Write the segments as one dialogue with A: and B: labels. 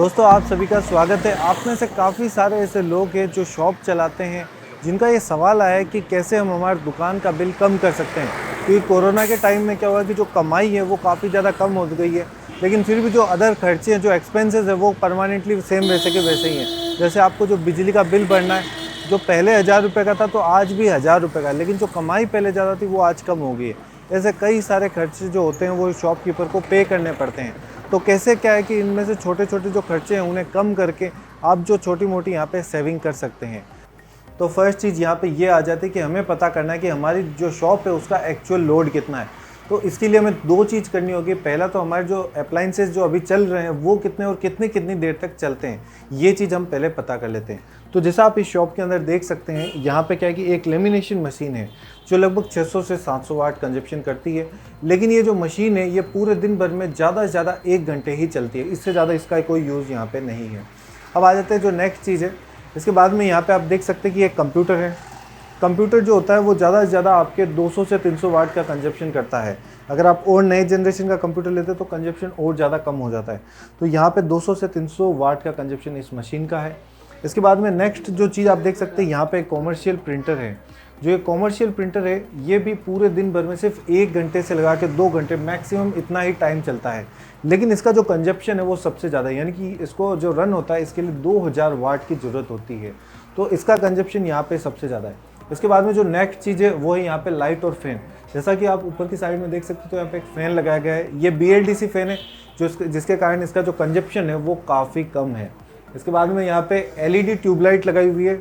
A: दोस्तों आप सभी का स्वागत है। आप में से काफ़ी सारे ऐसे लोग हैं जो शॉप चलाते हैं, जिनका ये सवाल आया है कि कैसे हम हमारी दुकान का बिल कम कर सकते हैं। क्योंकि कोरोना के टाइम में क्या हुआ कि जो कमाई है वो काफ़ी ज़्यादा कम हो गई है, लेकिन फिर भी जो अदर खर्चे हैं, जो एक्सपेंसेस है वो परमानेंटली सेम वैसे के वैसे ही हैं। जैसे आपको जो बिजली का बिल भरना है, जो पहले 1000 रुपये का था तो आज भी 1000 रुपये का, लेकिन जो कमाई पहले ज़्यादा थी वो आज कम हो गई है। ऐसे कई सारे खर्चे जो होते हैं वो शॉपकीपर को पे करने पड़ते हैं। तो कैसे क्या है कि इनमें से छोटे छोटे जो खर्चे हैं उन्हें कम करके आप जो छोटी मोटी यहाँ पे सेविंग कर सकते हैं। तो फर्स्ट चीज़ यहाँ पे ये आ जाती है कि हमें पता करना है कि हमारी जो शॉप है उसका एक्चुअल लोड कितना है। तो इसके लिए हमें दो चीज़ करनी होगी। पहला तो हमारे जो अप्लाइंसेस जो अभी चल रहे हैं वो कितने और कितनी देर तक चलते हैं, ये चीज़ हम पहले पता कर लेते हैं। तो जैसा आप इस शॉप के अंदर देख सकते हैं, यहाँ पे क्या है कि एक लेमिनेशन मशीन है जो लगभग 600 से 700 वाट कंजप्शन करती है। लेकिन ये जो मशीन है ये पूरे दिन भर में ज़्यादा से ज़्यादा 1 घंटे ही चलती है, इससे ज़्यादा इसका कोई यूज़ यहाँ पे नहीं है। अब आ जाते हैं जो नेक्स्ट चीज़ है। इसके बाद में यहाँ पे आप देख सकते हैं कि एक कंप्यूटर है। कंप्यूटर जो होता है वो ज़्यादा से ज़्यादा आपके 200 से 300 वाट का कंजप्शन करता है। अगर आप और नए जनरेशन का कंप्यूटर लेते हैं तो कंजप्शन और ज़्यादा कम हो जाता है। तो यहाँ पे 200 से 300 वाट का कंजप्शन इस मशीन का है। इसके बाद में नेक्स्ट जो चीज़ आप देख सकते हैं, यहाँ पे एक कॉमर्शियल प्रिंटर है। जो ये कॉमर्शियल प्रिंटर है ये भी पूरे दिन भर में सिर्फ 1 घंटे से लगा के 2 घंटे मैक्सिमम इतना ही टाइम चलता है, लेकिन इसका जो कंजप्शन है वो सबसे ज़्यादा है। यानी कि इसको जो रन होता है इसके लिए 2000 वाट की ज़रूरत होती है, तो इसका कंजप्शन यहाँ पे सबसे ज़्यादा है। इसके बाद में जो नेक्स्ट चीज़ है वो है यहाँ पे लाइट और फैन। जैसा कि आप ऊपर की साइड में देख सकते हो तो यहाँ पे एक फ़ैन लगाया गया है। ये BLDC फ़ैन है जिसके कारण इसका जो कंजप्शन है वो काफ़ी कम है। इसके बाद में यहाँ पे LED ट्यूबलाइट लगाई हुई है।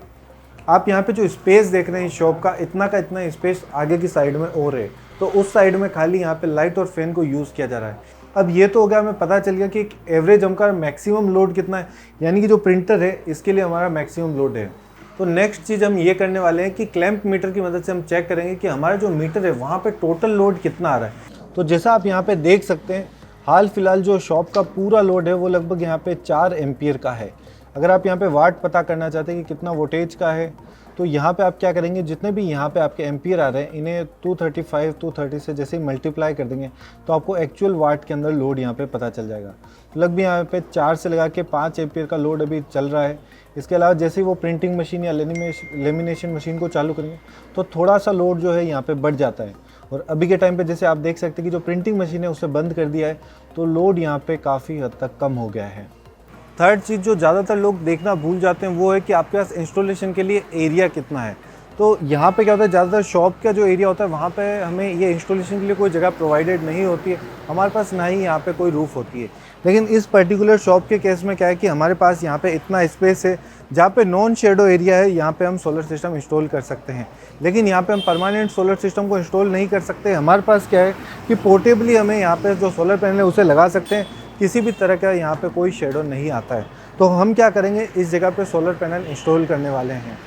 A: आप यहाँ पे जो स्पेस देख रहे हैं शॉप का इतना स्पेस आगे की साइड में और है, तो उस साइड में खाली यहाँ पे लाइट और फैन को यूज़ किया जा रहा है। अब ये तो हो गया, हमें पता चल गया कि एक एवरेज हमका मैक्सिमम लोड कितना है, यानी कि जो प्रिंटर है इसके लिए हमारा मैक्सिमम लोड है। तो नेक्स्ट चीज़ हम ये करने वाले हैं कि क्लैंप मीटर की मदद से हम चेक करेंगे कि हमारा जो मीटर है वहाँ पे टोटल लोड कितना आ रहा है। तो जैसा आप यहाँ पे देख सकते हैं, हाल फिलहाल जो शॉप का पूरा लोड है वो लगभग यहाँ पे 4 एम्पियर का है। अगर आप यहाँ पे वाट पता करना चाहते हैं कि कितना वोल्टेज का है, तो यहाँ पे आप क्या करेंगे, जितने भी यहाँ पे आपके एम्पियर आ रहे हैं इन्हें 235 230 से जैसे ही मल्टीप्लाई कर देंगे तो आपको एक्चुअल वाट के अंदर लोड यहाँ पे पता चल जाएगा। तो लगभग यहाँ पे 4 से लगा के 5 एम्पियर का लोड अभी चल रहा है। इसके अलावा जैसे ही वो प्रिंटिंग मशीन या लेमिनेशन मशीन को चालू करेंगे तो थोड़ा सा लोड जो है यहाँ पे बढ़ जाता है। और अभी के टाइम पे जैसे आप देख सकते हैं कि जो प्रिंटिंग मशीन है उसे बंद कर दिया है, तो लोड यहाँ पे काफ़ी हद तक कम हो गया है। थर्ड चीज़ जो ज़्यादातर लोग देखना भूल जाते हैं वो है कि आपके पास इंस्टॉलेशन के लिए एरिया कितना है। तो यहाँ पे क्या होता है, ज़्यादातर शॉप का जो एरिया होता है वहाँ पे हमें ये इंस्टॉलेशन के लिए कोई जगह प्रोवाइडेड नहीं होती है, हमारे पास ना ही यहाँ पे कोई रूफ़ होती है। लेकिन इस पर्टिकुलर शॉप के केस में क्या है कि हमारे पास यहाँ पे इतना स्पेस है जहाँ पे नॉन शेडो एरिया है, यहाँ पे हम सोलर सिस्टम इंस्टॉल कर सकते हैं। लेकिन यहाँ पे हम परमानेंट सोलर सिस्टम को इंस्टॉल नहीं कर सकते। हमारे पास क्या है कि पोर्टेबली हमें यहाँ पे जो सोलर पैनल है उसे लगा सकते हैं, किसी भी तरह का यहाँ पे कोई शेडो नहीं आता है। तो हम क्या करेंगे, इस जगह पे सोलर पैनल इंस्टॉल करने वाले हैं।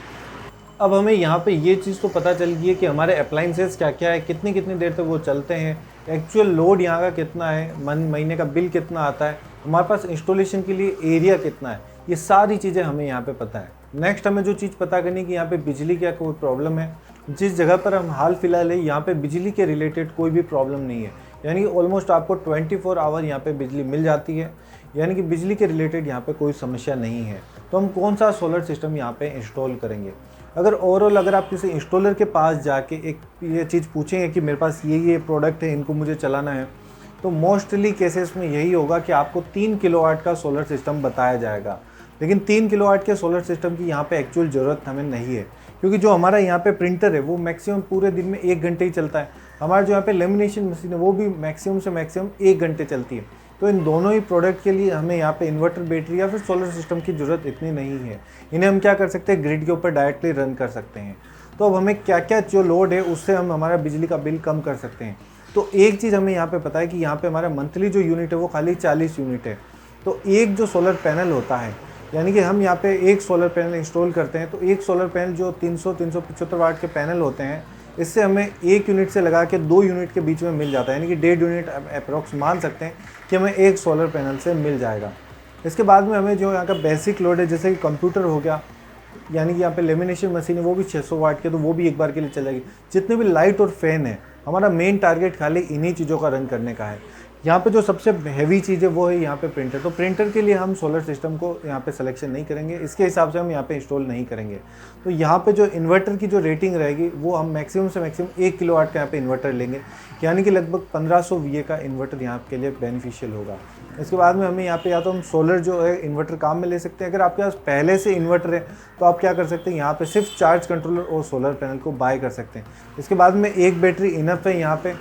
A: अब हमें यहाँ पे ये चीज़ तो पता चल गई है कि हमारे अप्लाइंसेस क्या क्या है, कितनी देर तक वो चलते हैं, एक्चुअल लोड यहाँ का कितना है, महीने का बिल कितना आता है, हमारे पास इंस्टॉलेशन के लिए एरिया कितना है, ये सारी चीज़ें हमें यहाँ पे पता है। नेक्स्ट हमें जो चीज़ पता करनी है कि यहाँ पे बिजली का कोई प्रॉब्लम है। जिस जगह पर हम हाल फिलहाल है यहाँ पे बिजली के रिलेटेड कोई भी प्रॉब्लम नहीं है, यानी कि ऑलमोस्ट आपको 24 आवर यहाँ पे बिजली मिल जाती है, यानी कि बिजली के रिलेटेड यहाँ पे कोई समस्या नहीं है। तो हम कौन सा सोलर सिस्टम यहाँ पे इंस्टॉल करेंगे। अगर ओवरऑल अगर आप किसी इंस्टॉलर के पास जाके एक ये चीज़ पूछेंगे कि मेरे पास ये प्रोडक्ट है, इनको मुझे चलाना है, तो मोस्टली केसेस में यही होगा कि आपको 3 किलोवाट का सोलर सिस्टम बताया जाएगा। लेकिन 3 किलोवाट के सोलर सिस्टम की यहाँ पे एक्चुअल ज़रूरत हमें नहीं है, क्योंकि जो हमारा यहाँ पे प्रिंटर है वो मैक्सिमम पूरे दिन में 1 घंटे ही चलता है। हमारा जो यहाँ पे लेमिनेशन मशीन है वो भी मैक्सिमम से मैक्सिमम 1 घंटे चलती है। तो इन दोनों ही प्रोडक्ट के लिए हमें यहाँ पे इन्वर्टर बैटरी या फिर सोलर सिस्टम की ज़रूरत इतनी नहीं है। इन्हें हम क्या कर सकते हैं, ग्रिड के ऊपर डायरेक्टली रन कर सकते हैं। तो अब हमें क्या क्या जो लोड है उससे हम हमारा बिजली का बिल कम कर सकते हैं। तो एक चीज़ हमें यहाँ पे पता है कि यहाँ पे हमारा मंथली जो यूनिट है वो खाली 40 यूनिट है। तो एक जो सोलर पैनल होता है, यानी कि हम यहाँ पे एक सोलर पैनल इंस्टॉल करते हैं, तो एक सोलर पैनल जो 300-375 वाट के पैनल होते हैं, इससे हमें 1 यूनिट से लगा के 2 यूनिट के बीच में मिल जाता है, यानी कि 1.5 यूनिट अप्रॉक्स मान सकते हैं कि हमें एक सोलर पैनल से मिल जाएगा। इसके बाद में हमें जो यहाँ का बेसिक लोड है, जैसे कि कंप्यूटर हो गया, यानी कि यहाँ पे लेमिनेशन मशीन है वो भी 600 वाट के, तो वो भी एक बार के लिए चल जाएगी। जितने भी लाइट और फैन है हमारा मेन टारगेट खाली इन्हीं चीज़ों का रन करने का है। यहाँ पे जो सबसे हैवी चीज़ है वो है यहाँ पे प्रिंटर। तो प्रिंटर के लिए हम सोलर सिस्टम को यहाँ पे सिलेक्शन नहीं करेंगे, इसके हिसाब से हम यहाँ पे इंस्टॉल नहीं करेंगे। तो यहाँ पे जो इन्वर्टर की जो रेटिंग रहेगी वो हम मैक्सिमम से मैक्सिमम 1 किलोवाट का यहाँ पे इन्वर्टर लेंगे, यानी कि लगभग 1500 VA का इन्वर्टर यहाँ के लिए बेनिफिशियल होगा। इसके बाद में हमें यहाँ पे या तो हम सोलर जो है इन्वर्टर काम में ले सकते हैं। अगर आपके पास पहले से इन्वर्टर है तो आप क्या कर सकते हैं, यहाँ पे सिर्फ चार्ज कंट्रोलर और सोलर पैनल को बाय कर सकते हैं। इसके बाद में एक बैटरी इनफ है यहाँ पे।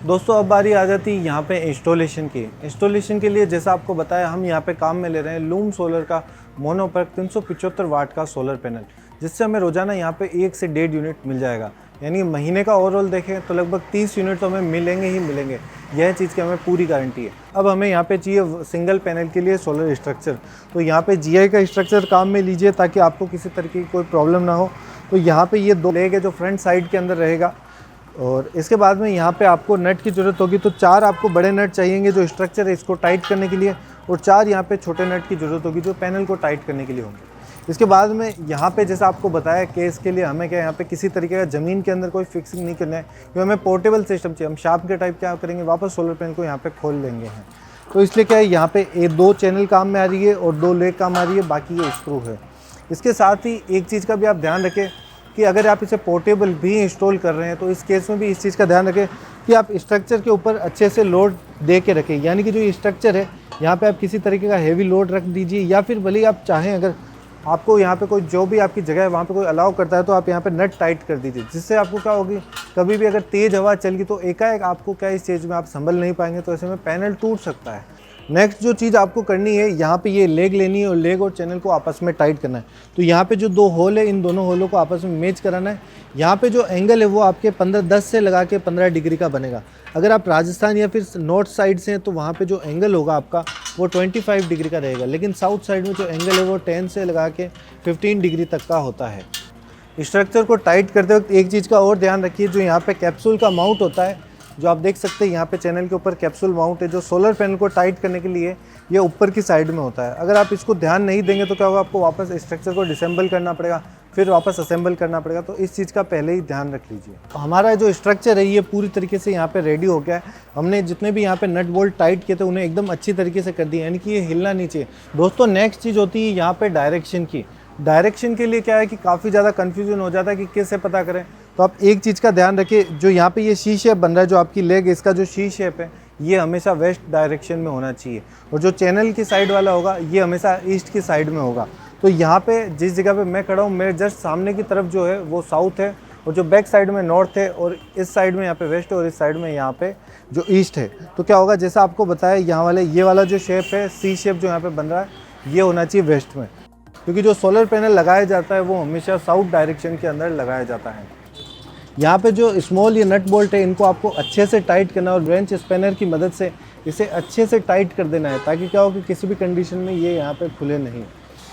A: दोस्तों अब बारी आ जाती है यहाँ पे इंस्टॉलेशन की। इंस्टॉलेशन के लिए जैसा आपको बताया हम यहाँ पे काम में ले रहे हैं लूम सोलर का मोनोपर्क 375 वाट का सोलर पैनल, जिससे हमें रोजाना यहाँ पे 1 से 1.5 यूनिट मिल जाएगा। यानी महीने का ओवरऑल देखें तो लगभग 30 यूनिट तो हमें मिलेंगे ही मिलेंगे, यह चीज़ की हमें पूरी गारंटी है। अब हमें यहाँ पे चाहिए सिंगल पैनल के लिए सोलर स्ट्रक्चर। तो यहाँ पे GI का स्ट्रक्चर काम में लीजिए ताकि आपको किसी तरीके की कोई प्रॉब्लम ना हो। तो यहाँ पे ये 2 लेग है जो फ्रंट साइड के अंदर रहेगा, और इसके बाद में यहाँ पे आपको नट की ज़रूरत होगी। तो 4 आपको बड़े नट चाहिएंगे जो स्ट्रक्चर है इसको टाइट करने के लिए, और 4 यहाँ पे छोटे नट की ज़रूरत होगी जो पैनल को टाइट करने के लिए होंगे। इसके बाद में यहाँ पे जैसा आपको बताया कि इसके लिए हमें क्या यहाँ पे किसी तरीके का ज़मीन के अंदर कोई फिक्सिंग नहीं करना है, क्योंकि हमें पोर्टेबल सिस्टम चाहिए। हम शाफ्ट के टाइप क्या करेंगे, वापस सोलर पैनल को यहाँ पे खोल लेंगे हैं। तो इसलिए क्या है यहाँ पे 2 चैनल काम में आ रही है और 2 लेग काम आ रही है, बाकी ये स्क्रू है। इसके साथ ही एक चीज़ का भी आप ध्यान रखें कि अगर आप इसे पोर्टेबल भी इंस्टॉल कर रहे हैं तो इस केस में भी इस चीज़ का ध्यान रखें कि आप स्ट्रक्चर के ऊपर अच्छे से लोड दे के रखें। यानी कि जो ये स्ट्रक्चर है यहाँ पे आप किसी तरीके का हेवी लोड रख दीजिए, या फिर भले ही आप चाहें अगर आपको यहाँ पे कोई जो भी आपकी जगह है वहाँ पे कोई अलाउ करता है तो आप यहाँ पे नट टाइट कर दीजिए, जिससे आपको क्या होगी कभी भी अगर तेज़ हवा चल गई तो एकाएक आपको क्या इस चीज़ में आप संभल नहीं पाएंगे, तो ऐसे में पैनल टूट सकता है। नेक्स्ट जो चीज़ आपको करनी है, यहाँ पे ये लेग लेनी है और लेग और चैनल को आपस में टाइट करना है। तो यहाँ पे जो 2 होल है इन दोनों होलों को आपस में मैच कराना है। यहाँ पे जो एंगल है वो आपके 10 से लगा के 15 डिग्री का बनेगा। अगर आप राजस्थान या फिर नॉर्थ साइड से हैं तो वहाँ पे जो एंगल होगा आपका वो 25 डिग्री का रहेगा, लेकिन साउथ साइड में जो एंगल है वो 10 से लगा के 15 डिग्री तक का होता है। स्ट्रक्चर को टाइट करते वक्त एक चीज़ का और ध्यान रखिए, जो यहाँ पे कैप्सूल का माउंट होता है, जो आप देख सकते हैं यहाँ पे चैनल के ऊपर कैप्सूल माउंट है, जो सोलर पैनल को टाइट करने के लिए ये ऊपर की साइड में होता है। अगर आप इसको ध्यान नहीं देंगे तो क्या होगा, आपको वापस स्ट्रक्चर को डिसेंबल करना पड़ेगा, फिर वापस असेंबल करना पड़ेगा। तो इस चीज़ का पहले ही ध्यान रख लीजिए। तो हमारा जो स्ट्रक्चर है ये पूरी तरीके से यहाँ पे रेडी हो गया है। हमने जितने भी यहाँ पे नट बोल्ट टाइट किए थे उन्हें एकदम अच्छी तरीके से कर दिया, यानी कि ये हिलना नहीं चाहिए। दोस्तों नेक्स्ट चीज़ होती है यहाँ पे डायरेक्शन की। डायरेक्शन के लिए क्या है कि काफ़ी ज़्यादा कन्फ्यूजन हो जाता है कि कैसे पता करें। तो आप एक चीज़ का ध्यान रखिए, जो यहाँ पे ये सी शेप बन रहा है, जो आपकी लेग इसका जो सी शेप है ये हमेशा वेस्ट डायरेक्शन में होना चाहिए, और जो चैनल की साइड वाला होगा ये हमेशा ईस्ट की साइड में होगा। तो यहाँ पे जिस जगह पे मैं खड़ा हूँ मेरे जस्ट सामने की तरफ जो है वो साउथ है, और जो बैक साइड में नॉर्थ है, और इस साइड में यहाँ पे वेस्ट है, और इस साइड में यहाँ पे जो ईस्ट है। तो क्या होगा, जैसा आपको बताया यहाँ वाले ये वाला जो शेप है सी शेप जो यहाँ पे बन रहा है ये होना चाहिए वेस्ट में, क्योंकि जो सोलर पैनल लगाया जाता है वो हमेशा साउथ डायरेक्शन के अंदर लगाया जाता है। यहाँ पे जो स्मॉल ये नट बोल्ट है इनको आपको अच्छे से टाइट करना है, और ब्रेंच स्पैनर की मदद से इसे अच्छे से टाइट कर देना है, ताकि क्या हो कि किसी भी कंडीशन में ये यहाँ पे खुले नहीं।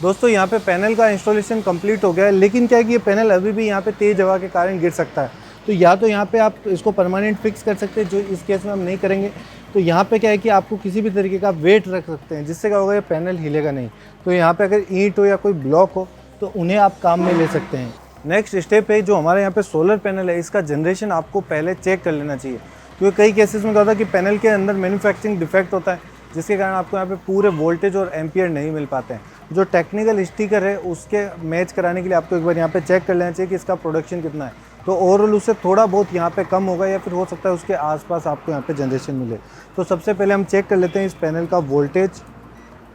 A: दोस्तों यहाँ पे पैनल का इंस्टॉलेशन कंप्लीट हो गया है, लेकिन क्या है कि ये पैनल अभी भी यहाँ पे तेज़ हवा के कारण गिर सकता है। तो या तो यहाँ पे आप इसको परमानेंट फिक्स कर सकते हैं, जो इस केस में हम नहीं करेंगे। तो यहाँ पे क्या है कि आपको किसी भी तरीके का वेट रख सकते हैं, जिससे क्या होगा ये पैनल हिलेगा नहीं। तो यहाँ पे अगर ईंट हो या कोई ब्लॉक हो तो उन्हें आप काम में ले सकते हैं। नेक्स्ट स्टेप है, जो हमारे यहाँ पे सोलर पैनल है इसका जनरेशन आपको पहले चेक कर लेना चाहिए, क्योंकि कई केसेस में क्या होता है कि पैनल के अंदर मैन्युफैक्चरिंग डिफेक्ट होता है, जिसके कारण आपको यहाँ पे पूरे वोल्टेज और एम्पियर नहीं मिल पाते हैं। जो टेक्निकल स्टिकर है उसके मैच कराने के लिए आपको एक बार यहाँ पे चेक कर लेना चाहिए कि इसका प्रोडक्शन कितना है। तो ओवरऑल उससे थोड़ा बहुत यहाँ पे कम होगा, या फिर हो सकता है उसके आसपास आपको यहाँ पे जनरेशन मिले। तो सबसे पहले हम चेक कर लेते हैं इस पैनल का वोल्टेज।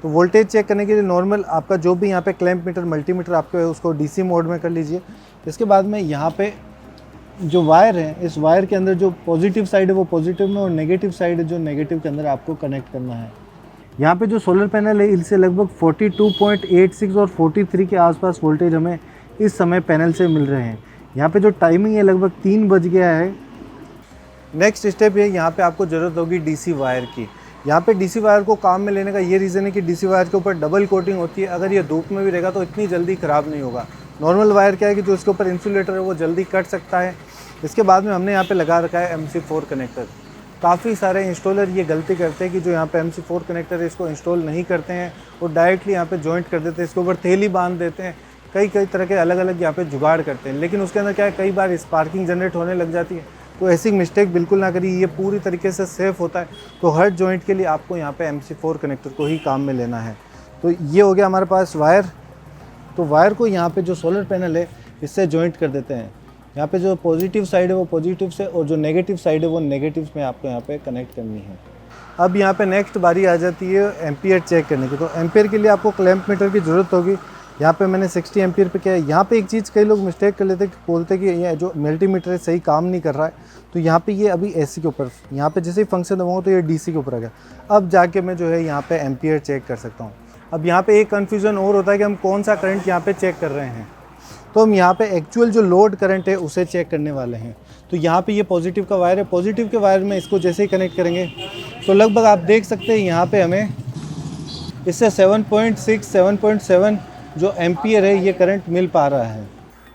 A: तो वोल्टेज चेक करने के लिए नॉर्मल आपका जो भी यहाँ पे क्लैंप मीटर मल्टीमीटर आपके है उसको डीसी मोड में कर लीजिए। इसके बाद में यहाँ पे जो वायर है, इस वायर के अंदर जो पॉजिटिव साइड है वो पॉजिटिव में, और नेगेटिव साइड है जो नेगेटिव के अंदर आपको कनेक्ट करना है। यहाँ पे जो सोलर पैनल है इससे लगभग 42.86 और 43 के आसपास वोल्टेज हमें इस समय पैनल से मिल रहे हैं। यहाँ पे जो टाइमिंग है लगभग 3 बज गया है। नेक्स्ट स्टेप है, यहाँ पे आपको ज़रूरत होगी डीसी वायर की। यहाँ पे डीसी वायर को काम में लेने का ये रीज़न है कि डीसी वायर के ऊपर डबल कोटिंग होती है। अगर ये धूप में भी रहेगा तो इतनी जल्दी ख़राब नहीं होगा। नॉर्मल वायर क्या है कि जो इसके ऊपर इंसुलेटर है वो जल्दी कट सकता है। इसके बाद में हमने यहाँ पे लगा रखा है MC4 कनेक्टर। काफ़ी सारे इंस्टॉलर ये गलती करते हैं कि जो यहाँ पे MC4 कनेक्टर है इसको इंस्टॉल नहीं करते हैं और डायरेक्टली यहाँ पे जॉइंट कर देते हैं, इसके ऊपर थैली बांध देते हैं, कई तरह के अलग अलग यहाँ पे जुगाड़ करते हैं। लेकिन उसके अंदर क्या है, कई बार स्पार्किंग जनरेट होने लग जाती है। तो ऐसी मिस्टेक बिल्कुल ना करिए, ये पूरी तरीके से सेफ़ होता है। तो हर जॉइंट के लिए आपको यहाँ पे MC4 कनेक्टर को ही काम में लेना है। तो ये हो गया हमारे पास वायर। तो वायर को यहाँ पे जो सोलर पैनल है इससे जॉइंट कर देते हैं। यहाँ पे जो पॉजिटिव साइड है वो पॉजिटिव से और जो नेगेटिव साइड है वो नेगेटिव में आपको यहाँ पे कनेक्ट करनी है। अब यहाँ पे नेक्स्ट बारी आ जाती है एम्पियर चेक करने की। तो एम्पियर के लिए आपको क्लैंप मीटर की ज़रूरत होगी। यहाँ पे मैंने 60 एम्पियर पे किया है। यहाँ पे एक चीज़ कई लोग मिस्टेक कर लेते हैं, बोलते हैं कि ये जो मल्टीमीटर है सही काम नहीं कर रहा है। तो यहाँ पे ये अभी AC के ऊपर, यहाँ पे जैसे ही फंक्शन दबाऊँ तो ये DC के ऊपर आ गया। अब जाके मैं जो है यहाँ पे एम्पियर चेक कर सकता हूँ। अब यहाँ पे एक कन्फ्यूज़न और होता है कि हम कौन सा करंट यहाँ पे चेक कर रहे हैं। तो हम यहाँ पे एक्चुअल जो लोड करंट है उसे चेक करने वाले हैं। तो यहाँ पे ये पॉजिटिव का वायर है, पॉजिटिव के वायर में इसको जैसे ही कनेक्ट करेंगे तो लगभग आप देख सकते हैं यहाँ पे हमें इससे 7.6 7.7 जो एम्पियर है ये करंट मिल पा रहा है।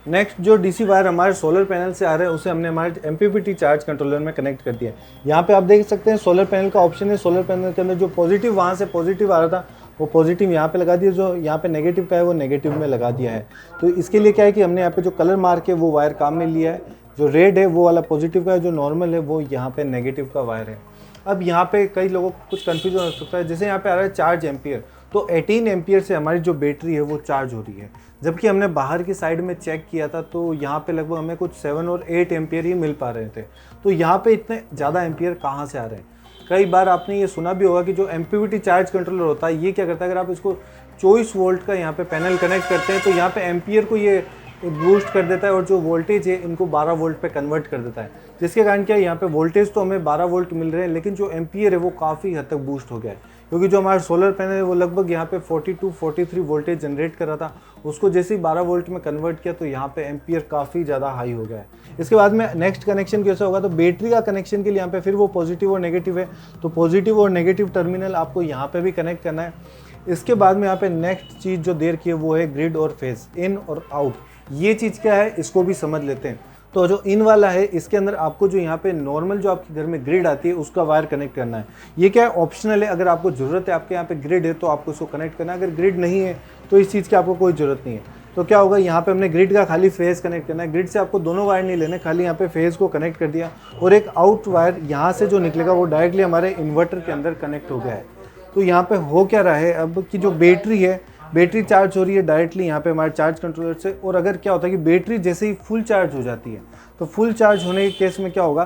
A: नेक्स्ट जो DC वायर हमारे सोलर पैनल से आ रहे हैं उसे हमने हमारे MPPT चार्ज कंट्रोलर में कनेक्ट कर दिया है। यहाँ पे आप देख सकते हैं सोलर पैनल का ऑप्शन है। सोलर पैनल के अंदर जो पॉजिटिव वहाँ से पॉजिटिव आ रहा था वो पॉजिटिव यहाँ पे लगा दिया, जो यहाँ पे नेगेटिव का है वो नेगेटिव में लगा दिया है। तो इसके लिए क्या है कि हमने यहाँ पे जो कलर मार के वो वायर काम में लिया है। जो रेड है वो वाला पॉजिटिव का है, जो नॉर्मल है वो यहाँ पे नेगेटिव का वायर है। अब यहाँ पे कई लोगों को कुछ कन्फ्यूजन हो सकता है, जैसे यहाँ पे आ रहा है चार्ज एम्पियर, तो 18 एम्पियर से हमारी जो बैटरी है वो चार्ज हो रही है। जबकि हमने बाहर की साइड में चेक किया था तो यहाँ पे लगभग हमें कुछ 7 और 8 एम्पियर ही मिल पा रहे थे। तो यहाँ पे इतने ज़्यादा एम्पियर कहाँ से आ रहे हैं? कई बार आपने ये सुना भी होगा कि जो MPPT चार्ज कंट्रोलर होता है ये क्या करता है, अगर आप इसको 24 वोल्ट का यहाँ पे पैनल कनेक्ट करते हैं तो यहाँ पे एम्पियर को ये बूस्ट कर देता है और जो वोल्टेज है इनको 12 वोल्ट पे कन्वर्ट कर देता है। जिसके कारण क्या है, यहाँ पे वोल्टेज तो हमें 12 वोल्ट मिल रहे हैं लेकिन जो एम्पियर है वो काफ़ी हद तक बूस्ट हो गया है। क्योंकि जो हमारा सोलर पैनल है वो लगभग यहाँ पे 42-43 वोल्टेज जनरेट कर रहा था, उसको जैसे ही 12 वोल्ट में कन्वर्ट किया तो यहाँ पे एम्पियर काफ़ी ज़्यादा हाई हो गया है। इसके बाद में नेक्स्ट कनेक्शन कैसे होगा, तो बैटरी का कनेक्शन के लिए यहाँ पे फिर वो पॉजिटिव और नेगेटिव है, तो पॉजिटिव और नेगेटिव टर्मिनल आपको यहाँ पे भी कनेक्ट करना है। इसके बाद में यहाँ पे नेक्स्ट चीज़ जो देर की है वो है ग्रिड और फेज, इन और आउट। ये चीज़ क्या है इसको भी समझ लेते हैं। तो जो इन वाला है इसके अंदर आपको जो यहाँ पे नॉर्मल जो आपके घर में ग्रिड आती है उसका वायर कनेक्ट करना है। ये क्या है, ऑप्शनल है। अगर आपको ज़रूरत है, आपके यहाँ पे ग्रिड है तो आपको इसको कनेक्ट करना है। अगर ग्रिड नहीं है तो इस चीज़ की आपको कोई ज़रूरत नहीं है। तो क्या होगा, यहाँ पे हमने ग्रिड का खाली फेज कनेक्ट करना है। ग्रिड से आपको दोनों वायर नहीं लेने, खाली यहाँ पे फेज को कनेक्ट कर दिया और एक आउट वायर यहाँ से जो निकलेगा वो डायरेक्टली हमारे इन्वर्टर के अंदर कनेक्ट हो गया है। तो यहाँ पे हो क्या रहा है अब कि जो बैटरी है, बैटरी चार्ज हो रही है डायरेक्टली यहाँ पे हमारे चार्ज कंट्रोलर से। और अगर क्या होता है कि बैटरी जैसे ही फुल चार्ज हो जाती है तो फुल चार्ज होने के केस में क्या होगा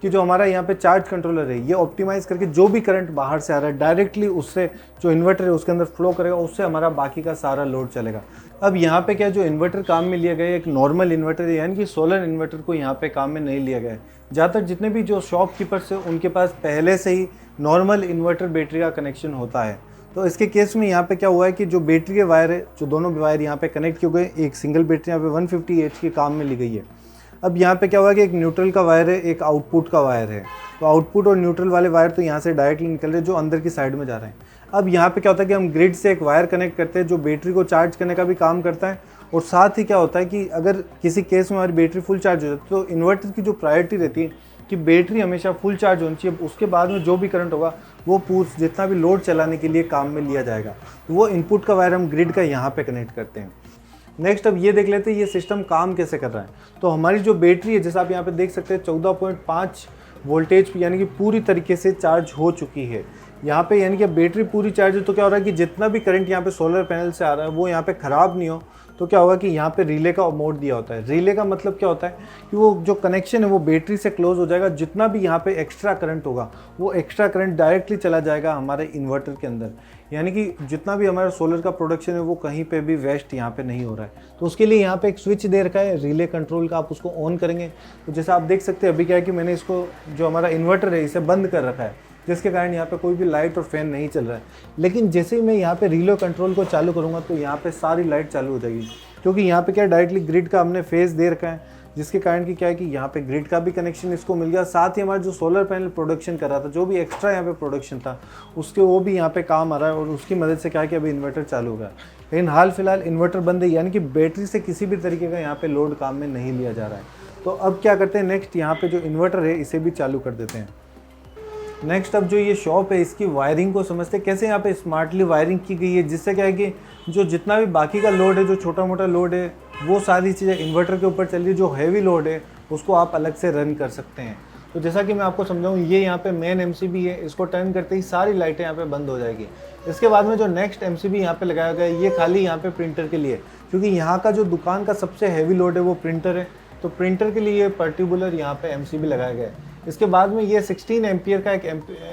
A: कि जो हमारा यहाँ पे चार्ज कंट्रोलर है ये ऑप्टिमाइज करके जो भी करंट बाहर से आ रहा है डायरेक्टली उससे जो इन्वर्टर है उसके अंदर फ्लो करेगा, उससे हमारा बाकी का सारा लोड चलेगा। अब यहाँ पे क्या, जो इन्वर्टर काम में लिया गया है एक नॉर्मल इन्वर्टर है, यानी कि सोलर इन्वर्टर को यहाँ पे काम में नहीं लिया गया है। ज़्यादातर जितने भी जो शॉपकीपर्स है उनके पास पहले से ही नॉर्मल इन्वर्टर बैटरी का कनेक्शन होता है। तो इसके केस में यहाँ पे क्या हुआ है कि जो बैटरी के वायर है, जो दोनों वायर यहाँ पे कनेक्ट किए गए, एक सिंगल बैटरी यहाँ पे 150 एच की काम में ली गई है। अब यहाँ पे क्या हुआ कि एक न्यूट्रल का वायर है, एक आउटपुट का वायर है। तो आउटपुट और न्यूट्रल वाले वायर तो यहाँ से डायरेक्टली निकल रहे हैं जो अंदर की साइड में जा रहे हैं। अब यहाँ पे क्या होता है कि हम ग्रिड से एक वायर कनेक्ट करते हैं जो बैटरी को चार्ज करने का भी काम करता है। और साथ ही क्या होता है कि अगर किसी केस में हमारी बैटरी फुल चार्ज हो जाती है तो इन्वर्टर की जो प्रायोरिटी रहती है कि बैटरी हमेशा फुल चार्ज होनी चाहिए, उसके बाद में जो भी करंट होगा वो जितना भी लोड चलाने के लिए काम में लिया जाएगा। तो वो इनपुट का वायर हम ग्रिड का यहाँ पे कनेक्ट करते हैं। नेक्स्ट अब ये देख लेते हैं ये सिस्टम काम कैसे कर रहा है। तो हमारी जो बैटरी है, जैसा आप यहाँ पे देख सकते हैं 14.5 वोल्टेज यानी कि पूरी तरीके से चार्ज हो चुकी है यहाँ पे, यानी कि बैटरी पूरी चार्ज है। तो क्या हो रहा है कि जितना भी करंट यहाँ पे सोलर पैनल से आ रहा है वो यहाँ पे ख़राब नहीं हो। तो क्या होगा कि यहाँ पे रिले का मोड दिया होता है। रिले का मतलब क्या होता है कि वो जो कनेक्शन है वो बैटरी से क्लोज हो जाएगा। जितना भी यहाँ पे एक्स्ट्रा करंट होगा वो एक्स्ट्रा करंट डायरेक्टली चला जाएगा हमारे इन्वर्टर के अंदर, यानी कि जितना भी हमारा सोलर का प्रोडक्शन है वो कहीं पे भी वेस्ट यहाँ पे नहीं हो रहा है। तो उसके लिए यहाँ पे एक स्विच दे रखा है रिले कंट्रोल का, आप उसको ऑन करेंगे तो जैसा आप देख सकते हैं अभी क्या है कि मैंने इसको जो हमारा इन्वर्टर है इसे बंद कर रखा है, जिसके कारण यहाँ पे कोई भी लाइट और फैन नहीं चल रहा है। लेकिन जैसे ही मैं यहाँ पे रिले कंट्रोल को चालू करूँगा तो यहाँ पे सारी लाइट चालू हो जाएगी, क्योंकि यहाँ पे क्या डायरेक्टली ग्रिड का हमने फेज दे रखा है, जिसके कारण कि क्या है कि यहाँ पे ग्रिड का भी कनेक्शन इसको मिल गया। साथ ही हमारा जो सोलर पैनल प्रोडक्शन कर रहा था, जो भी एक्स्ट्रा यहाँ पे प्रोडक्शन था उसके वो भी यहाँ पे काम आ रहा है और उसकी मदद से क्या है कि अभी इन्वर्टर चालू हो गया। लेकिन हाल फिलहाल इन्वर्टर बंद है, यानी कि बैटरी से किसी भी तरीके का यहाँ पे लोड काम में नहीं लिया जा रहा है। तो अब क्या करते हैं, नेक्स्ट यहाँ पे जो इन्वर्टर है इसे भी चालू कर देते हैं। नेक्स्ट अब जो ये शॉप है इसकी वायरिंग को समझते हैं, कैसे यहाँ पे स्मार्टली वायरिंग की गई है, जिससे क्या है कि जो जितना भी बाकी का लोड है, जो छोटा मोटा लोड है वो सारी चीज़ें इन्वर्टर के ऊपर चल रही है। जो हैवी लोड है उसको आप अलग से रन कर सकते हैं। तो जैसा कि मैं आपको समझाऊँ, ये यहाँ पे मेन एमसीबी है, इसको टर्न करते ही सारी लाइटें यहाँ पे बंद हो जाएगी। इसके बाद में जो नेक्स्ट एमसीबी यहाँ पे लगाया गया है, ये खाली यहाँ पे प्रिंटर के लिए, क्योंकि यहाँ का जो दुकान का सबसे हैवी लोड है वो प्रिंटर है, तो प्रिंटर के लिए ये पर्टिकुलर यहाँ पे एमसीबी लगाया गया है। इसके बाद में ये 16 एम्पियर का एक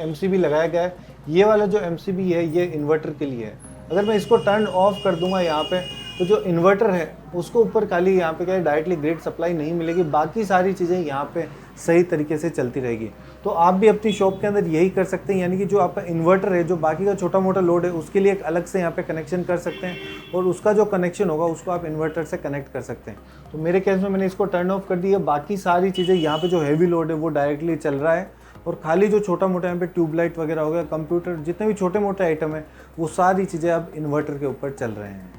A: एमसीबी लगाया गया है। ये वाला जो एमसीबी है ये इन्वर्टर के लिए है। अगर मैं इसको टर्न ऑफ कर दूंगा यहाँ पे, तो जो इन्वर्टर है उसको ऊपर खाली यहाँ पे क्या है, डायरेक्टली ग्रिड सप्लाई नहीं मिलेगी, बाकी सारी चीज़ें यहाँ पे सही तरीके से चलती रहेगी। तो आप भी अपनी शॉप के अंदर यही कर सकते हैं, यानी कि जो आपका इन्वर्टर है, जो बाकी का छोटा मोटा लोड है, उसके लिए एक अलग से यहाँ पे कनेक्शन कर सकते हैं, और उसका जो कनेक्शन होगा उसको आप इन्वर्टर से कनेक्ट कर सकते हैं। तो मेरे केस में मैंने इसको टर्न ऑफ कर दिया, बाकी सारी चीज़ें यहाँ पे जो हैवी लोड है वो डायरेक्टली चल रहा है, और खाली जो छोटा मोटा यहाँ पे ट्यूबलाइट वगैरह हो गया, कंप्यूटर, जितने भी छोटे मोटे आइटम है वो सारी चीज़ें अब इन्वर्टर के ऊपर चल रहे हैं।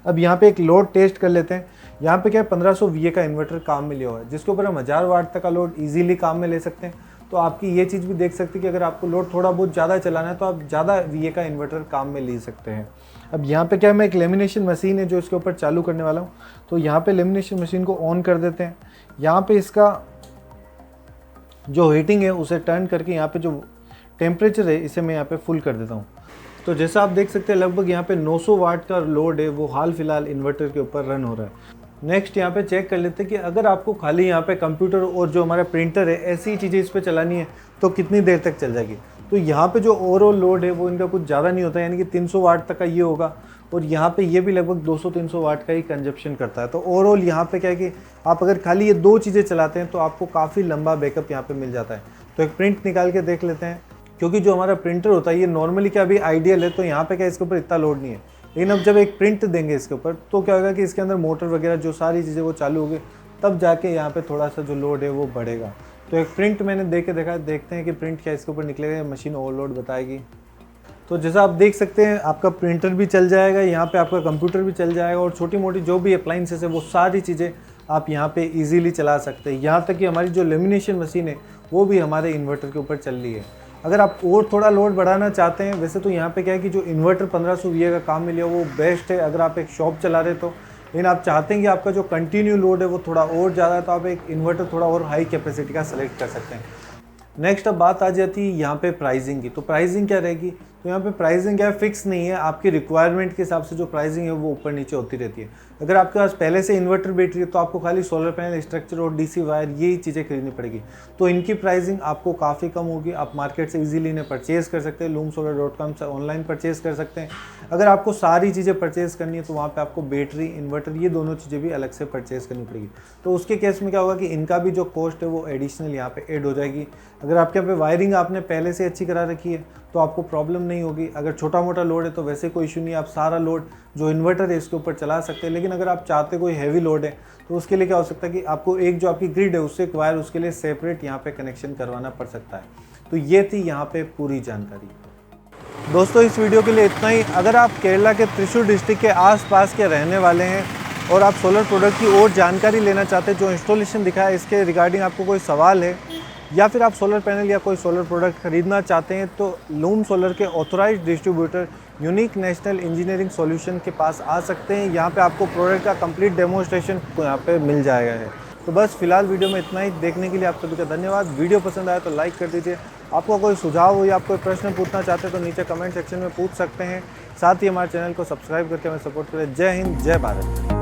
A: अब यहाँ पे एक लोड टेस्ट कर लेते हैं। यहाँ पे क्या है, 1500 VA का इन्वर्टर काम में लिया हुआ है, जिसके ऊपर हम 1000 वाट तक का लोड इजीली काम में ले सकते हैं। तो आपकी ये चीज़ भी देख सकते हैं कि अगर आपको लोड थोड़ा बहुत ज़्यादा चलाना है तो आप ज़्यादा VA का इन्वर्टर काम में ले सकते हैं। अब यहाँ पे क्या है, मैं एक लेमिनेशन मशीन है जो इसके ऊपर चालू करने वाला हूँ। तो यहाँ पे लेमिनेशन मशीन को ऑन कर देते हैं। यहाँ पे इसका जो हीटिंग है उसे टर्न करके यहाँ पे जो टेम्परेचर है इसे मैं यहाँ पे फुल कर देता हूँ। तो जैसा आप देख सकते हैं लगभग यहाँ पे 900 वाट का लोड है वो हाल फिलहाल इन्वर्टर के ऊपर रन हो रहा है। नेक्स्ट यहाँ पे चेक कर लेते हैं कि अगर आपको खाली यहाँ पे कंप्यूटर और जो हमारा प्रिंटर है ऐसी चीज़ें इस पर चलानी है तो कितनी देर तक चल जाएगी। तो यहाँ पे जो ओवरऑल लोड है वो इनका कुछ ज़्यादा नहीं होता है, यानी कि 300 वाट तक का ये होगा, और यहाँ पे ये भी लगभग 200-300 वाट का ही कंजप्शन करता है। तो ओवरऑल यहाँ पे क्या है कि आप अगर खाली ये दो चीज़ें चलाते हैं तो आपको काफ़ी लंबा बैकअप यहाँ पे मिल जाता है। तो एक प्रिंट निकाल के देख लेते हैं, क्योंकि जो हमारा प्रिंटर होता है ये नॉर्मली क्या अभी आइडियल है, तो यहाँ पे क्या इसके ऊपर इतना लोड नहीं है, लेकिन अब जब एक प्रिंट देंगे इसके ऊपर तो क्या होगा कि इसके अंदर मोटर वगैरह जो सारी चीज़ें वो चालू होगी, तब जाके यहाँ पे थोड़ा सा जो लोड है वो बढ़ेगा। तो एक प्रिंट मैंने दे के देखा, देखते हैं कि प्रिंट क्या इसके ऊपर निकलेगा, मशीन ओवरलोड बताएगी। तो जैसा आप देख सकते हैं आपका प्रिंटर भी चल जाएगा, यहाँ पे आपका कंप्यूटर भी चल जाएगा, और छोटी मोटी जो भी अप्लाइंसेस है वो सारी चीज़ें आप यहाँ पे इजीली चला सकते हैं। यहाँ तक कि हमारी जो लेमिनेशन मशीन है वो भी हमारे इन्वर्टर के ऊपर चल रही है। अगर आप और थोड़ा लोड बढ़ाना चाहते हैं, वैसे तो यहाँ पे क्या है कि जो इन्वर्टर 1500 VA का काम मिले वो बेस्ट है अगर आप एक शॉप चला रहे तो, लेकिन आप चाहते हैं कि आपका जो कंटिन्यू लोड है वो थोड़ा और ज़्यादा है, तो आप एक इन्वर्टर थोड़ा और हाई कैपेसिटी का सेलेक्ट कर सकते हैं। नेक्स्ट अब बात आ जाती है यहाँ पे प्राइसिंग की। तो प्राइसिंग क्या रहेगी, तो यहाँ पे प्राइसिंग क्या है, फिक्स नहीं है, आपकी रिक्वायरमेंट के हिसाब से जो प्राइसिंग है वो ऊपर नीचे होती रहती है। अगर आपके पास पहले से इन्वर्टर बैटरी है तो आपको खाली सोलर पैनल, स्ट्रक्चर और DC वायर यही चीज़ें खरीदनी पड़ेगी, तो इनकी प्राइसिंग आपको काफ़ी कम होगी। आप मार्केट से इजीली इन्हें परचेज कर सकते हैं, loomsolar.com से ऑनलाइन परचेज कर सकते हैं। अगर आपको सारी चीज़ें परचेज करनी है तो वहाँ पे आपको बैटरी, इन्वर्टर ये दोनों चीज़ें भी अलग से परचेज करनी पड़ेगी। तो उसके केस में क्या होगा कि इनका भी जो कॉस्ट है वो एडिशनल यहाँ पे ऐड हो जाएगी। अगर आपके यहाँ पे वायरिंग आपने पहले से अच्छी करा रखी है तो आपको प्रॉब्लम नहीं होगी। अगर छोटा मोटा लोड है तो वैसे कोई इशू नहीं है, आप सारा लोड जो इन्वर्टर है इसके ऊपर चला सकते हैं। लेकिन अगर आप चाहते कोई हैवी लोड है तो उसके लिए क्या हो सकता है कि आपको एक जो आपकी ग्रिड है उससे एक वायर उसके लिए सेपरेट यहाँ पे कनेक्शन करवाना पड़ सकता है। तो ये थी यहाँ पे पूरी जानकारी। दोस्तों इस वीडियो के लिए इतना ही। अगर आप केरला के त्रिशूर डिस्ट्रिक्ट के आसपास के रहने वाले हैं और आप सोलर प्रोडक्ट की और जानकारी लेना चाहते हैं, जो इंस्टॉलेशन दिखा है इसके रिगार्डिंग आपको कोई सवाल है, या फिर आप सोलर पैनल या कोई सोलर प्रोडक्ट खरीदना चाहते हैं, तो लूम सोलर के authorised distributor Unique National Engineering Solution के पास आ सकते हैं। यहाँ पे आपको प्रोडक्ट का कंप्लीट डेमोन्स्ट्रेशन यहाँ पे मिल जाएगा है। तो बस फिलहाल वीडियो में इतना ही। देखने के लिए आप सभी का धन्यवाद। वीडियो पसंद आया तो लाइक कर दीजिए। आपको कोई सुझाव हो या आप कोई प्रश्न पूछना चाहते हैं तो नीचे कमेंट सेक्शन में पूछ सकते हैं। साथ ही हमारे चैनल को सब्सक्राइब करके हमें सपोर्ट करें। जय हिंद, जय भारत।